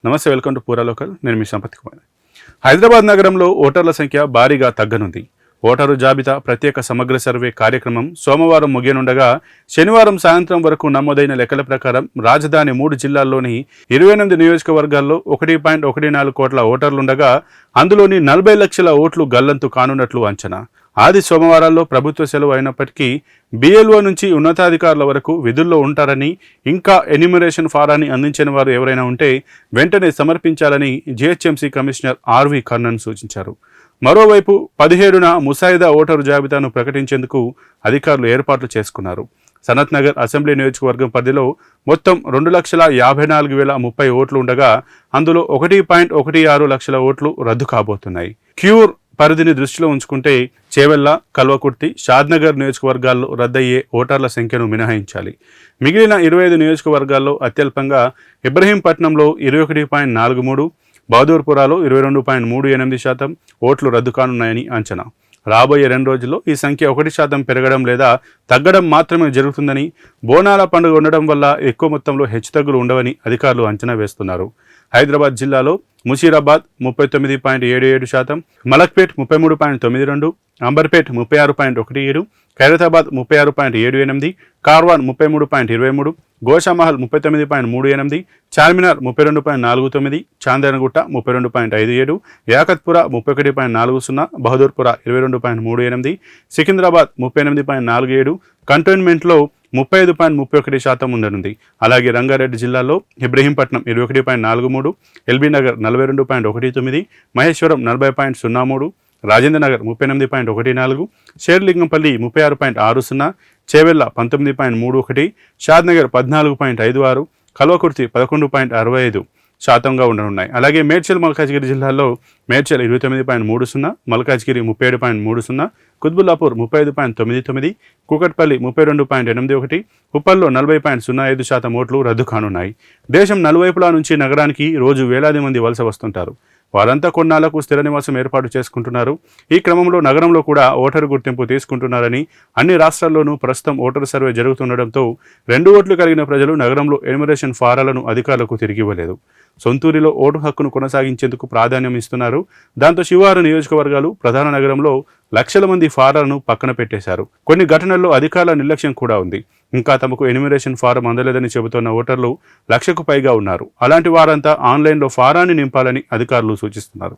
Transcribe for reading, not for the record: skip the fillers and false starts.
నమస్తే, welcome to పూరా local. నేను మీ సంపత్ కుమార్. హైదరాబాద్ నగరంలో ఓటర్ల సంఖ్య భారీగా తగ్గనుంది. ఓటరు జాబితా ప్రత్యేక సమగ్ర సర్వే కార్యక్రమం సోమవారం ముగియనుండగా శనివారం సాయంత్రం వరకు నమోదైన లెక్కల ప్రకారం రాజధాని 3 జిల్లాల్లోని 28 నియోజకవర్గాల్లో 1.14 కోట్ల ఓటర్లుండగా అందులోని 40 లక్షల ఓట్లు గల్లంతు కానున్నట్లు అంచనా. ఆది సోమవారాల్లో ప్రభుత్వ సెలవు అయినప్పటికీ BLO నుంచి ఉన్నతాధికారుల వరకు విధుల్లో ఉంటారని, ఇంకా ఎన్యూమరేషన్ ఫారాన్ని అందించిన వారు ఎవరైనా ఉంటే వెంటనే సమర్పించాలని GHMC కమిషనర్ RV కర్ణన్ సూచించారు. మరోవైపు 17న ముసాయిదా ఓటరు జాబితాను ప్రకటించేందుకు అధికారులు ఏర్పాట్లు చేసుకున్నారు. సనత్ నగర్ అసెంబ్లీ నియోజకవర్గం పరిధిలో మొత్తం 2,54,030 ఓట్లు ఉండగా అందులో 1.16 లక్షల ఓట్లు రద్దు కాబోతున్నాయి. క్యూర్ పరిధిని దృష్టిలో ఉంచుకుంటే చేవెళ్ల, కల్వకుర్తి, షాద్నగర్ నియోజకవర్గాల్లో రద్దయ్యే ఓటర్ల సంఖ్యను మినహాయించాలి. మిగిలిన 25 నియోజకవర్గాల్లో అత్యల్పంగా ఇబ్రహీంపట్నంలో 21.43, బహదూర్పురాలో 22.38% ఓట్లు రద్దు కానున్నాయని అంచనా. రాబోయే 2 రోజుల్లో ఈ సంఖ్య 1% పెరగడం లేదా తగ్గడం మాత్రమే జరుగుతుందని, బోనాల పండుగ ఉండడం వల్ల ఎక్కువ మొత్తంలో హెచ్చుతగ్గులు ఉండవని అధికారులు అంచనా వేస్తున్నారు. హైదరాబాద్ జిల్లాలో ముషీరాబాద్ 39.77%, మలక్పేట్ 33.92, అంబర్పేట్ 36.17, ఖైరతాబాద్ 36.78, కార్వాన్ 33.23, గోషామహల్ 39.38, చార్మినార్ 32.49, చాందనగుట్ట 32.57, యాకత్పుర 31.40, బహదూర్పుర 22.38, సికింద్రాబాద్ 38.47, కంటోన్మెంట్లో 35.31% ఉండనుంది. అలాగే రంగారెడ్డి జిల్లాలో ఇబ్రహీంపట్నం 21.43, ఎల్బీనగర్ 42.19, మహేశ్వరం 40.03, రాజేంద్రనగర్ 38.14, షేర్లింగంపల్లి 36.60, చేవెళ్ల 19.31, షాద్నగర్ 14.56, కల్వకుర్తి 11.65% ఉండనున్నాయి. అలాగే మేడ్చల్ మల్కాజ్గిరి జిల్లాలో మేడ్చల్ 29.30, మల్కాజ్గిరి 37.30, కుత్బుల్లాపూర్ 35.99, కూకట్పల్లి 32.81, ఉప్పల్లో 40.05% ఓట్లు రద్దు కానున్నాయి. దేశం నలువైపులా నుంచి నగరానికి రోజు వేలాది మంది వలస వస్తుంటారు. వారంతా కొన్నాళ్లకు స్థిర నివాసం ఏర్పాటు చేసుకుంటున్నారు. ఈ క్రమంలో నగరంలో కూడా ఓటరు గుర్తింపు తీసుకుంటున్నారని, అన్ని రాష్ట్రాల్లోనూ ప్రస్తుతం ఓటరు సర్వే జరుగుతుండటంతో 2 ఓట్లు కలిగిన ప్రజలు నగరంలో ఎన్యూమరేషన్ ఫారాలను అధికారులకు తిరిగి ఇవ్వలేదు. సొంతూరిలో ఓటు హక్కును కొనసాగించేందుకు ప్రాధాన్యం ఇస్తున్నారు. దాంతో శివారు నియోజకవర్గాలు, ప్రధాన నగరంలో లక్షల మంది ఫారాలను పక్కన పెట్టేశారు. కొన్ని ఘటనల్లో అధికారుల నిర్లక్ష్యం కూడా ఉంది. ఇంకా తమకు ఎన్యూమరేషన్ ఫారం అందలేదని చెబుతున్న ఓటర్లు 1,00,000కు పైగా ఉన్నారు. అలాంటి వారంతా ఆన్లైన్లో ఫారాన్ని నింపాలని అధికారులు సూచిస్తున్నారు.